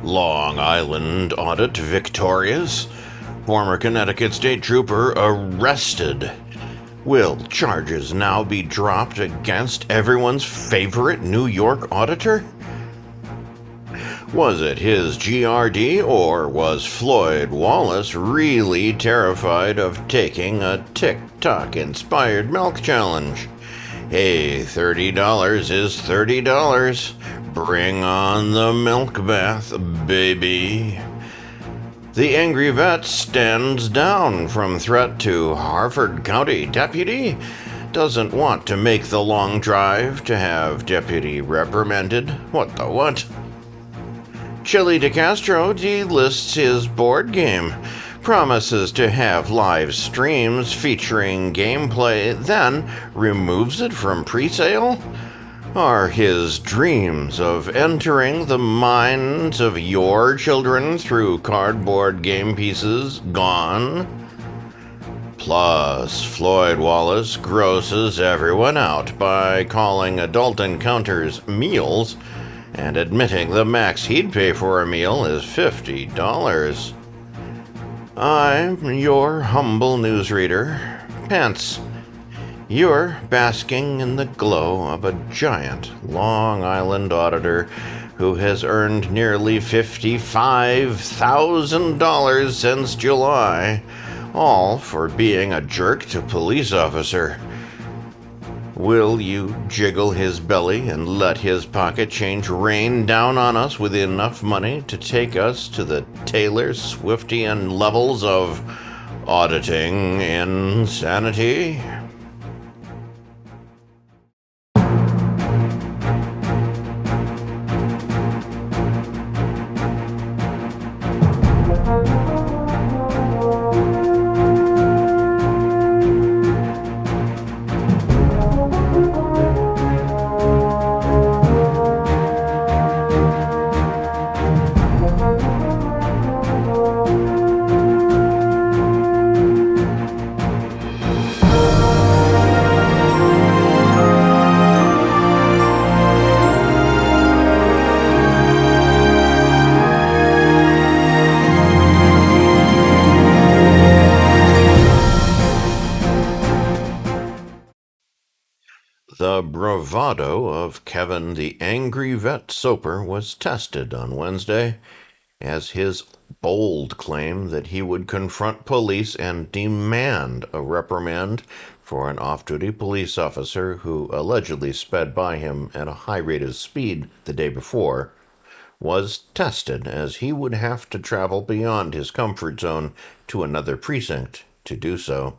Long Island audit victorious. Former Connecticut State trooper arrested. Will charges now be dropped against everyone's favorite New York auditor? Was it his GRD, or was Floyd Wallace really terrified of taking a TIK TOK inspired milk challenge? Hey, $30 is $30. Bring on the milk bath, baby. The angry vet stands down from threat to Harford County Deputy. Doesn't want to make the long drive to have Deputy reprimanded. What the what? CHILLE DECASTRO delists his board game, promises to have live streams featuring gameplay, then removes it from pre-sale? Are his dreams of entering the minds of your children through cardboard game pieces gone? Plus, Floyd Wallace grosses everyone out by calling adult encounters meals and admitting the max he'd pay for a meal is $50. I'm your humble newsreader, Pence. You're basking in the glow of a giant Long Island auditor who has earned nearly $55,000 since July, all for being a jerk to police officer. Will you jiggle his belly and let his pocket change rain down on us with enough money to take us to the Taylor Swiftian levels of auditing insanity? The bravado of Kevin the Angry Vet Soper was tested on Wednesday as his bold claim that he would confront police and demand a reprimand for an off-duty police officer who allegedly sped by him at a high rate of speed the day before was tested, as he would have to travel beyond his comfort zone to another precinct to do so.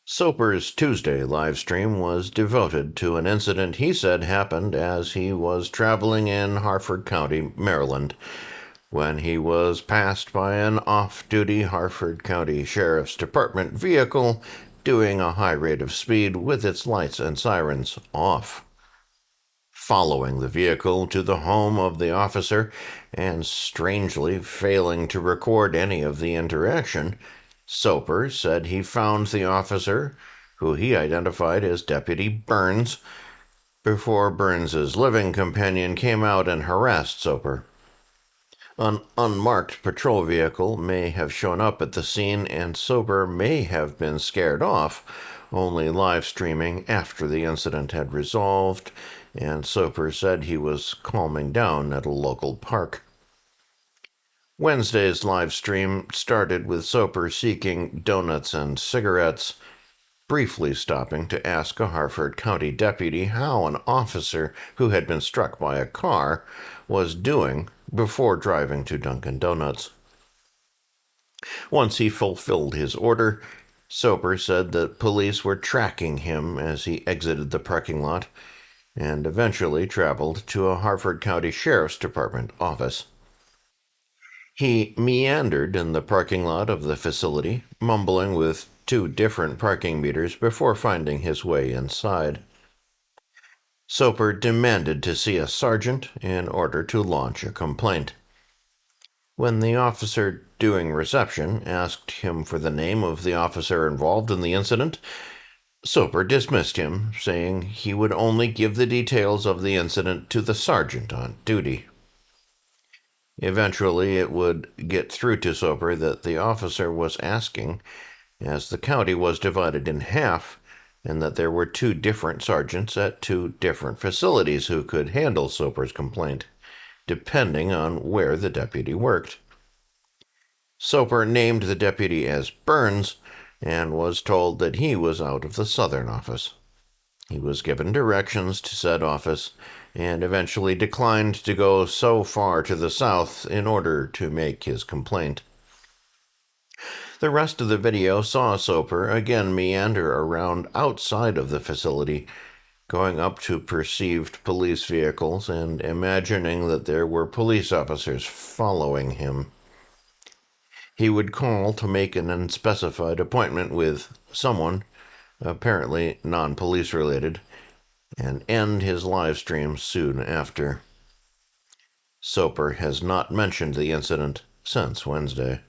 Soper's Tuesday live stream was devoted to an incident he said happened as he was traveling in Harford County, Maryland, when he was passed by an off-duty Harford County Sheriff's Department vehicle doing a high rate of speed with its lights and sirens off. Following the vehicle to the home of the officer and strangely failing to record any of the interaction, Soper said he found the officer, who he identified as Deputy Burns, before Burns's living companion came out and harassed Soper. An unmarked patrol vehicle may have shown up at the scene, and Soper may have been scared off, only live streaming after the incident had resolved, and Soper said he was calming down at a local park. Wednesday's live stream started with Soper seeking donuts and cigarettes, briefly stopping to ask a Harford County deputy how an officer who had been struck by a car was doing before driving to Dunkin' Donuts. Once he fulfilled his order, Soper said that police were tracking him as he exited the parking lot and eventually traveled to a Harford County Sheriff's Department office. He meandered in the parking lot of the facility, mumbling with 2 different parking meters before finding his way inside. Soper demanded to see a sergeant in order to launch a complaint. When the officer doing reception asked him for the name of the officer involved in the incident, Soper dismissed him, saying he would only give the details of the incident to the sergeant on duty. Eventually, it would get through to Soper that the officer was asking, as the county was divided in half, and that there were two different sergeants at two different facilities who could handle Soper's complaint, depending on where the deputy worked. Soper named the deputy as Burns and was told that he was out of the southern office. He was given directions to said office and eventually declined to go so far to the south in order to make his complaint. The rest of the video saw Soper again meander around outside of the facility, going up to perceived police vehicles and imagining that there were police officers following him. He would call to make an unspecified appointment with someone, apparently non-police related, and end his live stream soon after. Soper has not mentioned the incident since Wednesday.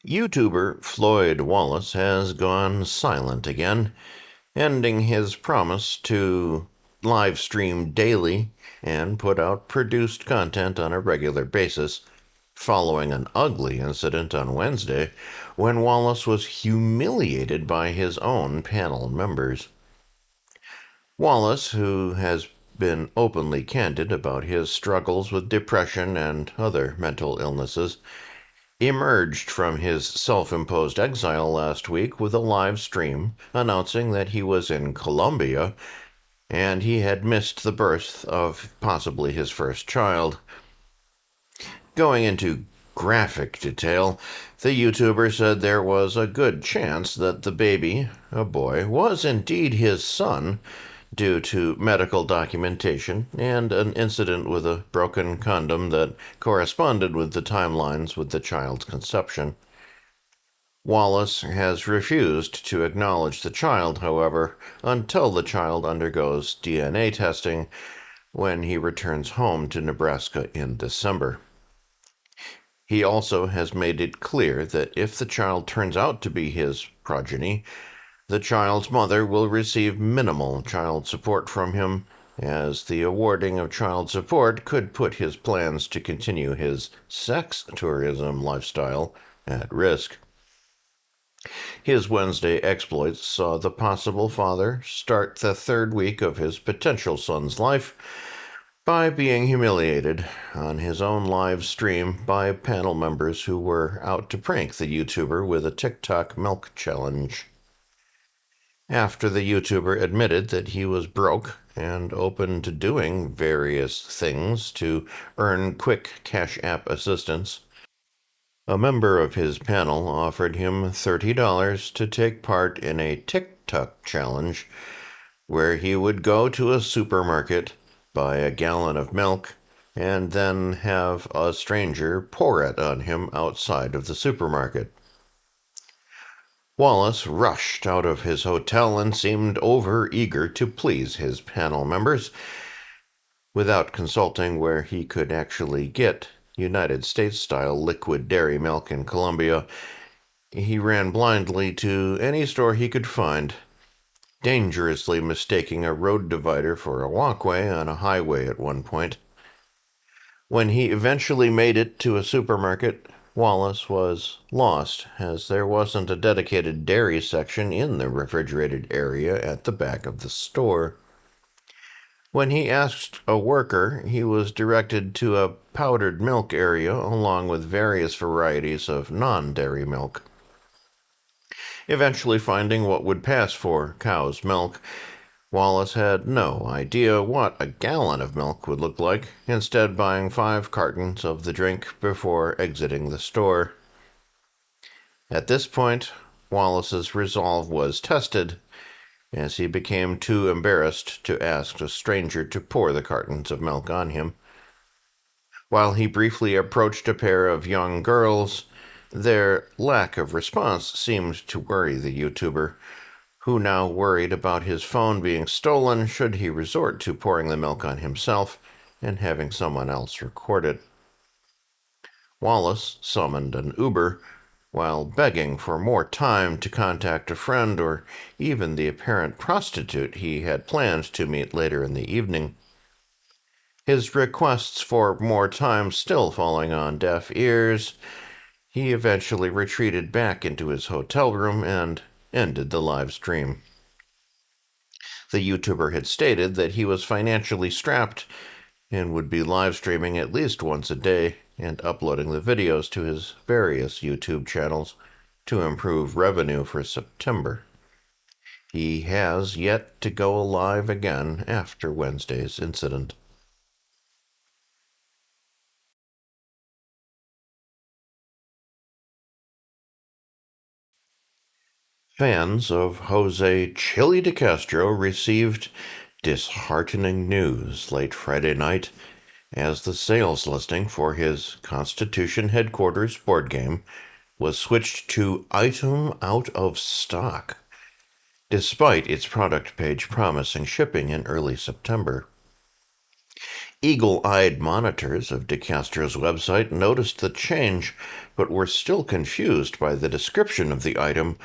YouTuber Floyd Wallace has gone silent again, ending his promise to live stream daily and put out produced content on a regular basis, following an ugly incident on Wednesday when Wallace was humiliated by his own panel members. Wallace, who has been openly candid about his struggles with depression and other mental illnesses, emerged from his self-imposed exile last week with a live stream announcing that he was in Colombia and he had missed the birth of possibly his first child. Going into graphic detail, the YouTuber said there was a good chance that the baby, a boy, was indeed his son due to medical documentation and an incident with a broken condom that corresponded with the timelines with the child's conception. Wallace has refused to acknowledge the child, however, until the child undergoes DNA testing when he returns home to Nebraska in December. He also has made it clear that if the child turns out to be his progeny, the child's mother will receive minimal child support from him, as the awarding of child support could put his plans to continue his sex tourism lifestyle at risk. His Wednesday exploits saw the possible father start the third week of his potential son's life by being humiliated on his own live stream by panel members who were out to prank the YouTuber with a TIK TOK milk challenge. After the YouTuber admitted that he was broke and open to doing various things to earn quick Cash App assistance, a member of his panel offered him $30 to take part in a TIK TOK challenge where he would go to a supermarket, buy a gallon of milk, and then have a stranger pour it on him outside of the supermarket. Wallace rushed out of his hotel and seemed over-eager to please his panel members, without consulting where he could actually get United States-style liquid dairy milk in Colombia. He ran blindly to any store he could find, dangerously mistaking a road divider for a walkway on a highway at one point. When he eventually made it to a supermarket, Wallace was lost, as there wasn't a dedicated dairy section in the refrigerated area at the back of the store. When he asked a worker, he was directed to a powdered milk area along with various varieties of non-dairy milk. Eventually finding what would pass for cow's milk, Wallace had no idea what a gallon of milk would look like, instead buying 5 cartons of the drink before exiting the store. At this point, Wallace's resolve was tested, as he became too embarrassed to ask a stranger to pour the cartons of milk on him. While he briefly approached a pair of young girls, their lack of response seemed to worry the YouTuber, who now worried about his phone being stolen should he resort to pouring the milk on himself and having someone else record it. Wallace summoned an Uber, while begging for more time to contact a friend or even the apparent prostitute he had planned to meet later in the evening. His requests for more time still falling on deaf ears, he eventually retreated back into his hotel room and ended the live stream. The YouTuber had stated that he was financially strapped and would be live streaming at least once a day and uploading the videos to his various YouTube channels to improve revenue for September. He has yet to go live again after Wednesday's incident. Fans of Jose "Chille DeCastro" received disheartening news late Friday night as the sales listing for his Constitution Headquarters board game was switched to item out of stock, despite its product page promising shipping in early September. Eagle-eyed monitors of DeCastro's website noticed the change, but were still confused by the description of the item,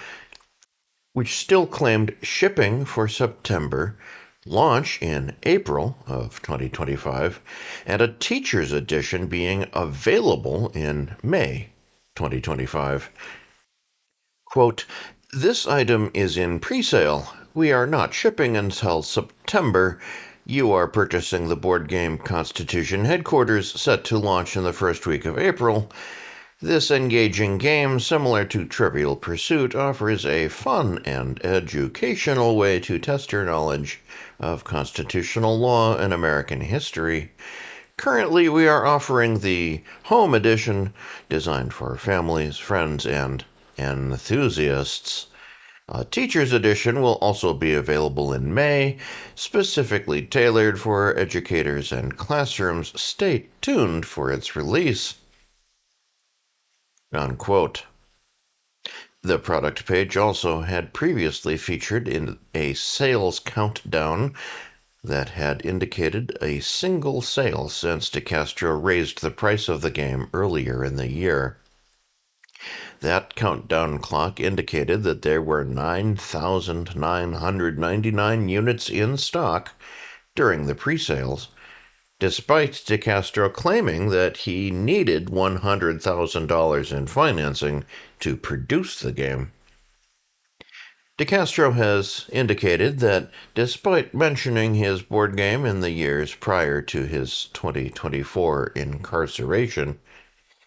which still claimed shipping for September, launch in April of 2025, and a teacher's edition being available in May 2025. Quote, "This item is in pre-sale. We are not shipping until September. You are purchasing the board game Constitution Headquarters, set to launch in the first week of April. This engaging game, similar to Trivial Pursuit, offers a fun and educational way to test your knowledge of constitutional law and American history. Currently, we are offering the Home Edition, designed for families, friends, and enthusiasts. A Teacher's Edition will also be available in May, specifically tailored for educators and classrooms. Stay tuned for its release." Unquote. The product page also had previously featured in a sales countdown that had indicated a single sale since DeCastro raised the price of the game earlier in the year. That countdown clock indicated that there were 9,999 units in stock during the pre-sales, despite DeCastro claiming that he needed $100,000 in financing to produce the game. DeCastro has indicated that despite mentioning his board game in the years prior to his 2024 incarceration,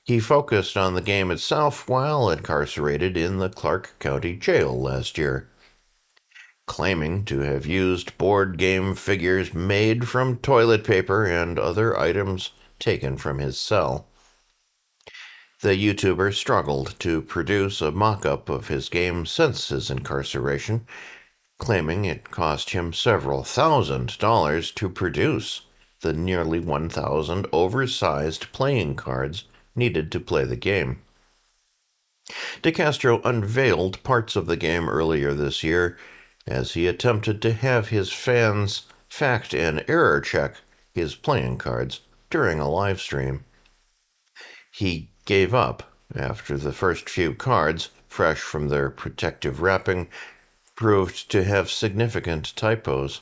he focused on the game itself while incarcerated in the Clark County Jail last year, claiming to have used board game figures made from toilet paper and other items taken from his cell. The YouTuber struggled to produce a mock-up of his game since his incarceration, claiming it cost him several $1,000s to produce the nearly 1,000 oversized playing cards needed to play the game. DeCastro unveiled parts of the game earlier this year as he attempted to have his fans fact and error check his playing cards during a live stream. He gave up after the first few cards, fresh from their protective wrapping, proved to have significant typos.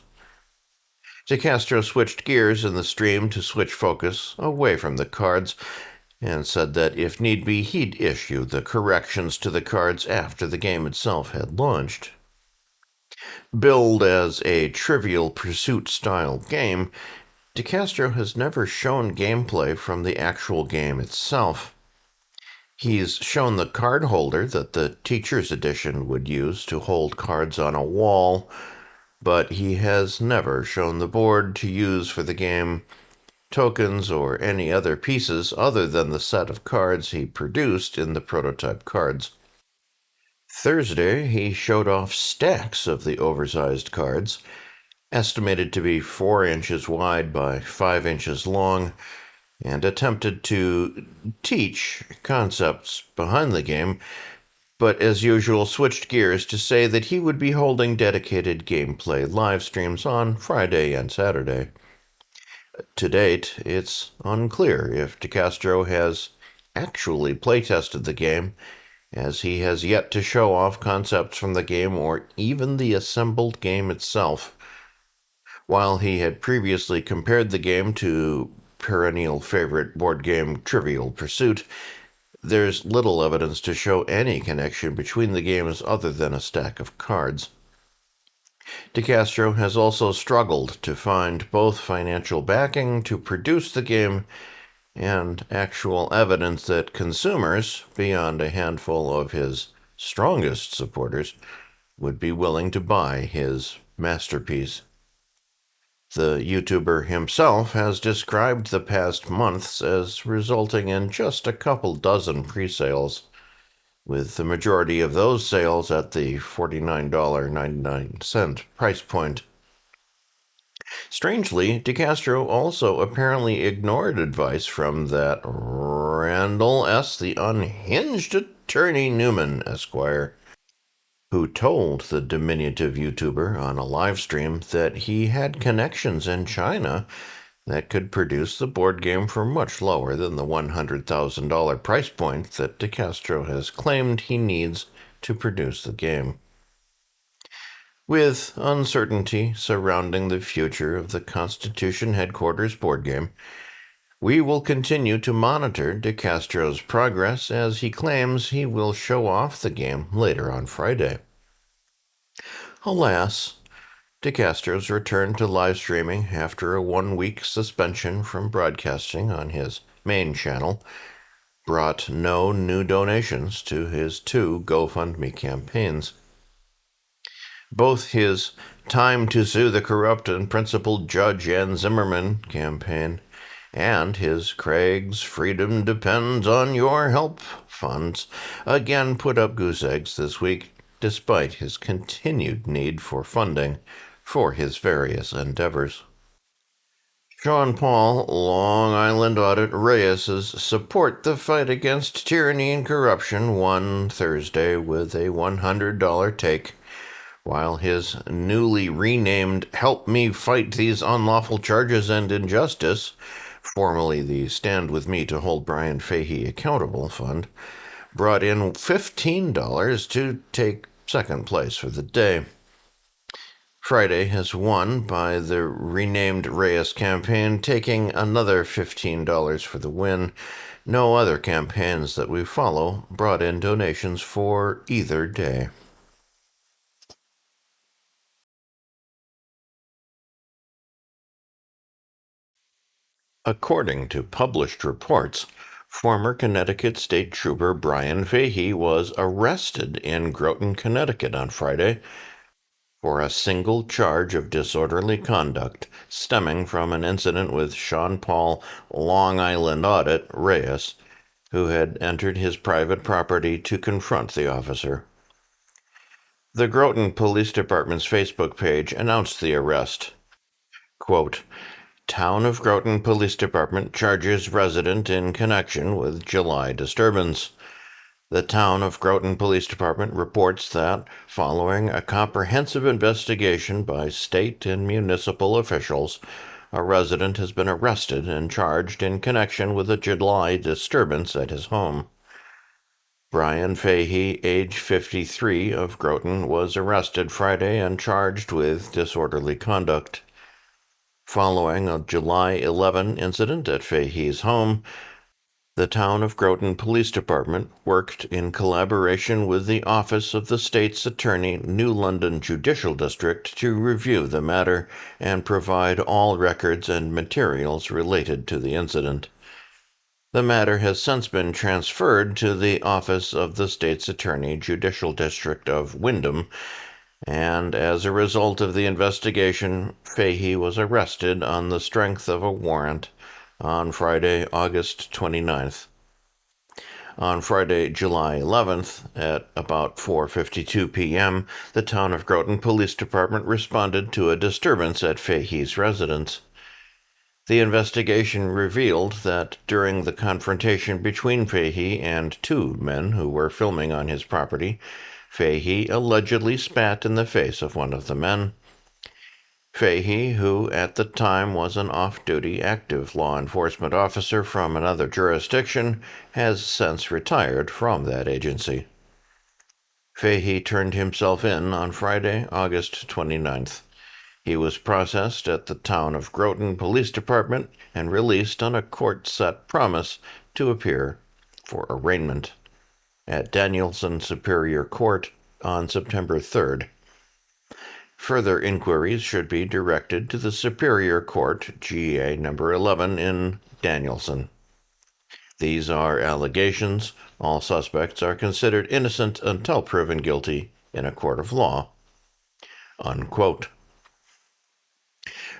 DeCastro switched gears in the stream to switch focus away from the cards and said that if need be, he'd issue the corrections to the cards after the game itself had launched. Billed as a Trivial Pursuit-style game, DeCastro has never shown gameplay from the actual game itself. He's shown the card holder that the Teacher's Edition would use to hold cards on a wall, but he has never shown the board to use for the game, tokens, or any other pieces other than the set of cards he produced in the prototype cards. Thursday, he showed off stacks of the oversized cards, estimated to be 4 inches wide by 5 inches long, and attempted to teach concepts behind the game, but as usual switched gears to say that he would be holding dedicated gameplay live streams on Friday and Saturday. To date, it's unclear if DeCastro has actually playtested the game as he has yet to show off concepts from the game or even the assembled game itself. While he had previously compared the game to perennial favorite board game Trivial Pursuit, there's little evidence to show any connection between the games other than a stack of cards. DeCastro has also struggled to find both financial backing to produce the game and actual evidence that consumers, beyond a handful of his strongest supporters, would be willing to buy his masterpiece. The YouTuber himself has described the past months as resulting in just a couple dozen pre-sales, with the majority of those sales at the $49.99 price point. Strangely, DeCastro also apparently ignored advice from that Randall S. the unhinged attorney Newman, Esquire, who told the diminutive YouTuber on a live stream that he had connections in China that could produce the board game for much lower than the $100,000 price point that DeCastro has claimed he needs to produce the game. With uncertainty surrounding the future of the Constitution Headquarters board game, we will continue to monitor DeCastro's progress as he claims he will show off the game later on Friday. Alas, DeCastro's return to live streaming after a one-week suspension from broadcasting on his main channel brought no new donations to his two GoFundMe campaigns. Both his Time to Sue the Corrupt and Principled Judge Ann Zimmerman campaign and his Craig's Freedom Depends on Your Help funds again put up goose eggs this week, despite his continued need for funding for his various endeavors. Sean Paul, Long Island Audit Reyes's Support the Fight Against Tyranny and Corruption won Thursday with a $100 take, while his newly renamed Help Me Fight These Unlawful Charges and Injustice, formerly the Stand With Me to Hold Brian Fahey Accountable Fund, brought in $15 to take second place for the day. Friday has won by the renamed Reyes campaign, taking another $15 for the win. No other campaigns that we follow brought in donations for either day. According to published reports, former Connecticut State Trooper Brian Fahey was arrested in Groton, Connecticut on Friday for a single charge of disorderly conduct stemming from an incident with Sean Paul, Long Island Audit Reyes, who had entered his private property to confront the officer. The Groton Police Department's Facebook page announced the arrest. Quote, Town of Groton Police Department charges resident in connection with July disturbance. The Town of Groton Police Department reports that, following a comprehensive investigation by state and municipal officials, a resident has been arrested and charged in connection with a July disturbance at his home. Brian Fahey, age 53, of Groton, was arrested Friday and charged with disorderly conduct. Following a July 11 incident at Fahey's home, the Town of Groton Police Department worked in collaboration with the Office of the State's Attorney, New London Judicial District, to review the matter and provide all records and materials related to the incident. The matter has since been transferred to the Office of the State's Attorney, Judicial District of Windham, and as a result of the investigation, Fahey was arrested on the strength of a warrant on Friday, August 29th. On Friday, July 11th, at about 4:52 p.m., the Town of Groton Police Department responded to a disturbance at Fahey's residence. The investigation revealed that during the confrontation between Fahey and two men who were filming on his property, Fahey allegedly spat in the face of one of the men. Fahey, who at the time was an off-duty active law enforcement officer from another jurisdiction, has since retired from that agency. Fahey turned himself in on Friday, August 29th. He was processed at the Town of Groton Police Department and released on a court-set promise to appear for arraignment at Danielson Superior Court on September 3rd. Further inquiries should be directed to the Superior Court, GA number 11 in Danielson. These are allegations. All suspects are considered innocent until proven guilty in a court of law. Unquote.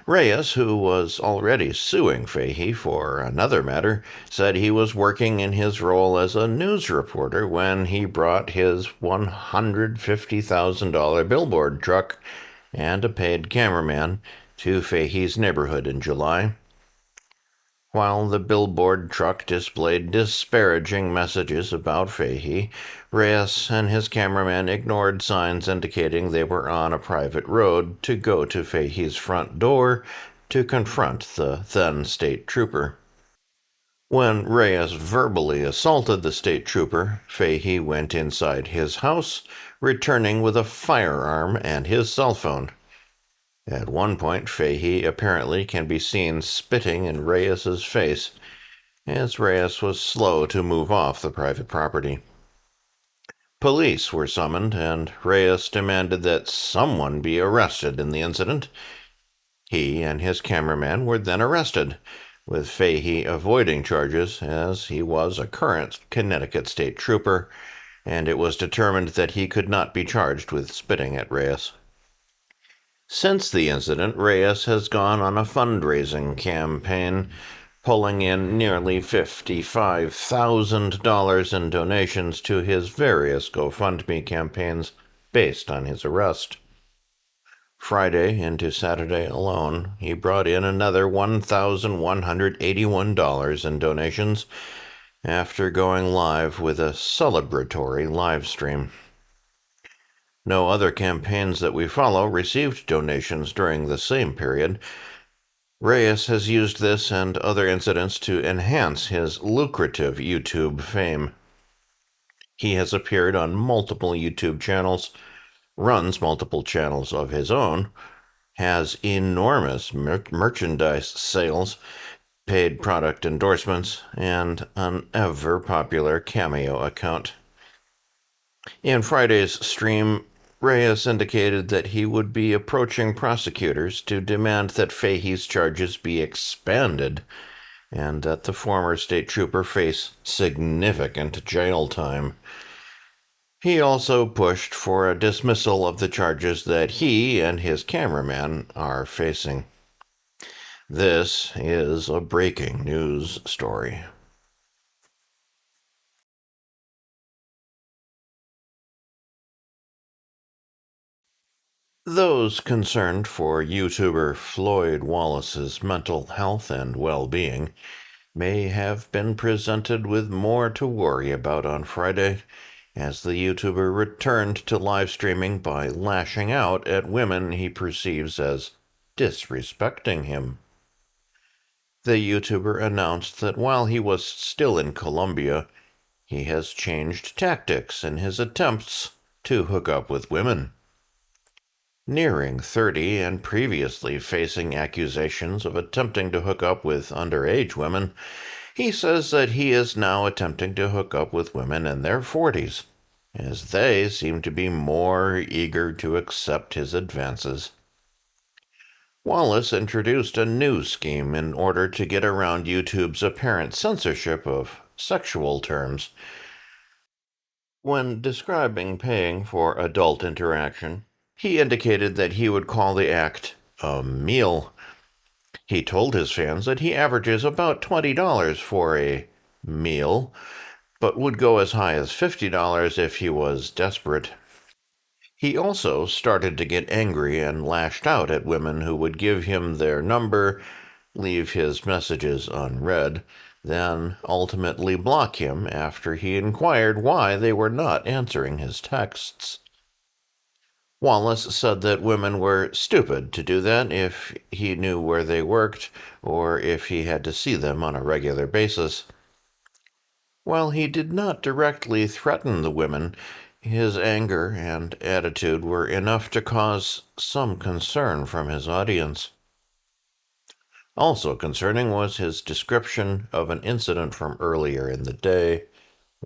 Reyes, who was already suing Fahey for another matter, said he was working in his role as a news reporter when he brought his $150,000 billboard truck and a paid cameraman to Fahey's neighborhood in July. While the billboard truck displayed disparaging messages about Fahey, Reyes and his cameraman ignored signs indicating they were on a private road to go to Fahey's front door to confront the then state trooper. When Reyes verbally assaulted the state trooper, Fahey went inside his house, returning with a firearm and his cell phone. At one point, Fahey apparently can be seen spitting in Reyes's face, as Reyes was slow to move off the private property. Police were summoned, and Reyes demanded that someone be arrested in the incident. He and his cameraman were then arrested, with Fahey avoiding charges as he was a current Connecticut State trooper, and it was determined that he could not be charged with spitting at Reyes. Since the incident, Reyes has gone on a fundraising campaign, pulling in nearly $55,000 in donations to his various GoFundMe campaigns based on his arrest. Friday into Saturday alone, he brought in another $1,181 in donations after going live with a celebratory live stream. No other campaigns that we follow received donations during the same period. Reyes has used this and other incidents to enhance his lucrative YouTube fame. He has appeared on multiple YouTube channels, runs multiple channels of his own, has enormous merchandise sales, paid product endorsements, and an ever-popular Cameo account. In Friday's stream, Reyes indicated that he would be approaching prosecutors to demand that Fahey's charges be expanded and that the former state trooper face significant jail time. He also pushed for a dismissal of the charges that he and his cameraman are facing. This is a breaking news story. Those concerned for YouTuber Floyd Wallace's mental health and well-being may have been presented with more to worry about on Friday, as the YouTuber returned to live streaming by lashing out at women he perceives as disrespecting him. The YouTuber announced that while he was still in Colombia, he has changed tactics in his attempts to hook up with women. Nearing 30 and previously facing accusations of attempting to hook up with underage women, he says that he is now attempting to hook up with women in their 40s, as they seem to be more eager to accept his advances. Wallace introduced a new scheme in order to get around YouTube's apparent censorship of sexual terms. When describing paying for adult interaction, he indicated that he would call the act a meal. He told his fans that he averages about $20 for a meal, but would go as high as $50 if he was desperate. He also started to get angry and lashed out at women who would give him their number, leave his messages unread, then ultimately block him after he inquired why they were not answering his texts. Wallace said that women were stupid to do that if he knew where they worked or if he had to see them on a regular basis. While he did not directly threaten the women, His anger and attitude were enough to cause some concern from his audience. Also concerning was his description of an incident from earlier in the day,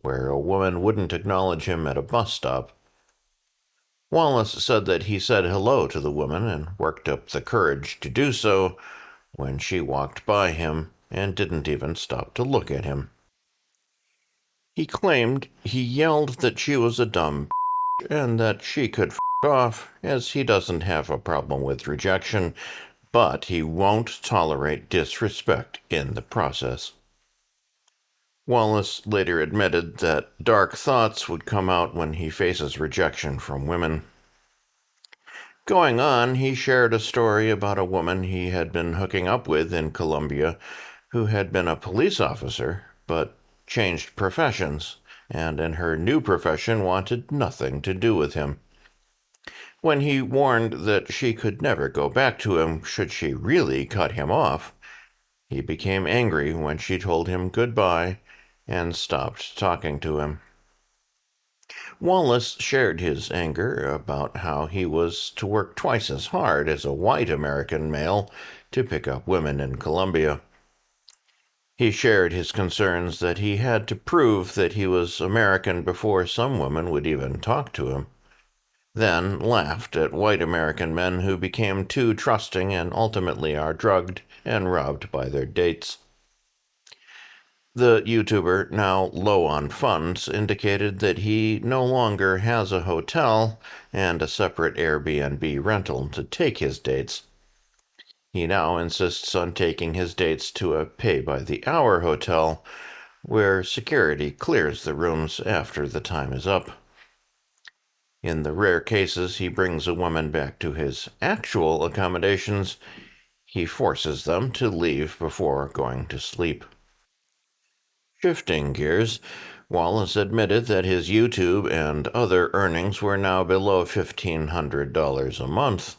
where a woman wouldn't acknowledge him at a bus stop. Wallace said that he said hello to the woman and worked up the courage to do so when she walked by him and didn't even stop to look at him. He claimed he yelled that she was a dumb and that she could off, as he doesn't have a problem with rejection, but he won't tolerate disrespect in the process. Wallace later admitted that dark thoughts would come out when he faces rejection from women. Going on, he shared a story about a woman he had been hooking up with in Colombia who had been a police officer, but changed professions, and in her new profession wanted nothing to do with him. When he warned that she could never go back to him should she really cut him off, he became angry when she told him goodbye and stopped talking to him. Wallace shared his anger about how he was to work twice as hard as a white American male to pick up women in Colombia. He shared his concerns that he had to prove that he was American before some women would even talk to him, then laughed at white American men who became too trusting and ultimately are drugged and robbed by their dates. The YouTuber, now low on funds, indicated that he no longer has a hotel and a separate Airbnb rental to take his dates. He now insists on taking his dates to a pay-by-the-hour hotel, where security clears the rooms after the time is up. In the rare cases he brings a woman back to his actual accommodations, he forces them to leave before going to sleep. Shifting gears, Wallace admitted that his YouTube and other earnings were now below $1,500 a month.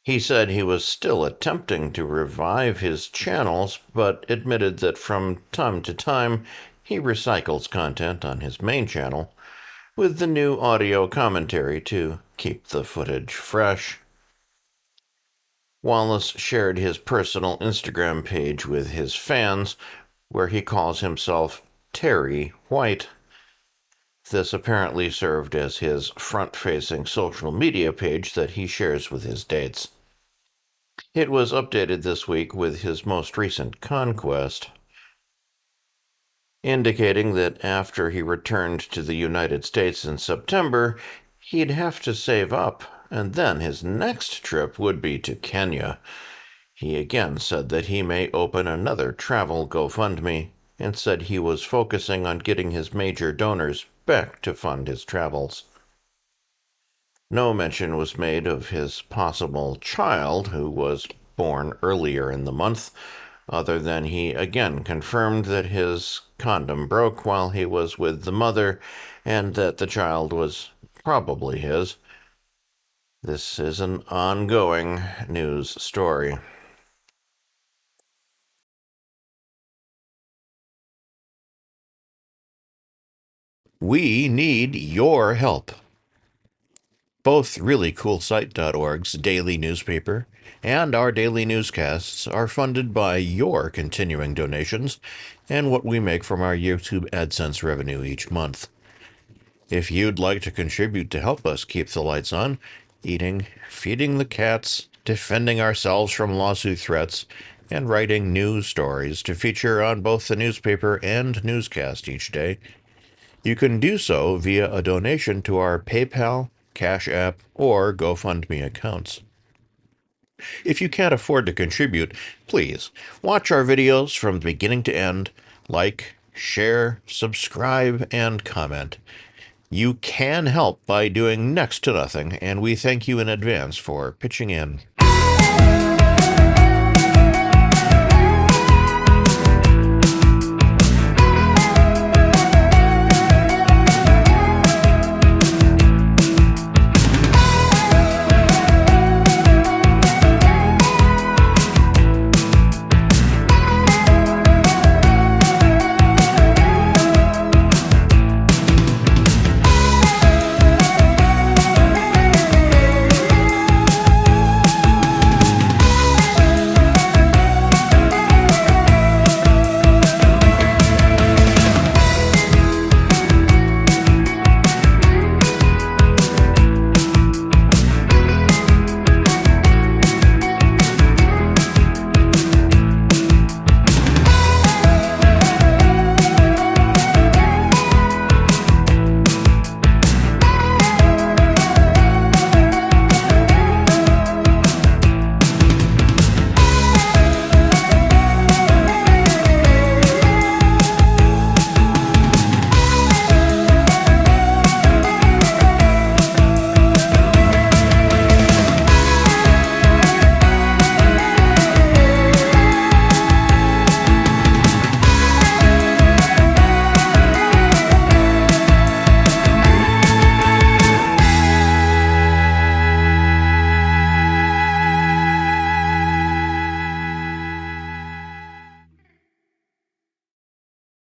He said he was still attempting to revive his channels, but admitted that from time to time he recycles content on his main channel, with the new audio commentary to keep the footage fresh. Wallace shared his personal Instagram page with his fans, where he calls himself Terry White. This apparently served as his front-facing social media page that he shares with his dates. It was updated this week with his most recent conquest, indicating that after he returned to the United States in September, he'd have to save up, and then his next trip would be to Kenya. He again said that he may open another travel GoFundMe, and said he was focusing on getting his major donors back to fund his travels. No mention was made of his possible child, who was born earlier in the month, other than he again confirmed that his condom broke while he was with the mother, and that the child was probably his. This is an ongoing news story. We need your help. Both ReallyCoolSite.org's daily newspaper and our daily newscasts are funded by your continuing donations and what we make from our YouTube AdSense revenue each month. If you'd like to contribute to help us keep the lights on, eating, feeding the cats, defending ourselves from lawsuit threats, and writing news stories to feature on both the newspaper and newscast each day, you can do so via a donation to our PayPal, Cash App, or GoFundMe accounts. If you can't afford to contribute, please watch our videos from beginning to end, like, share, subscribe, and comment. You can help by doing next to nothing, and we thank you in advance for pitching in.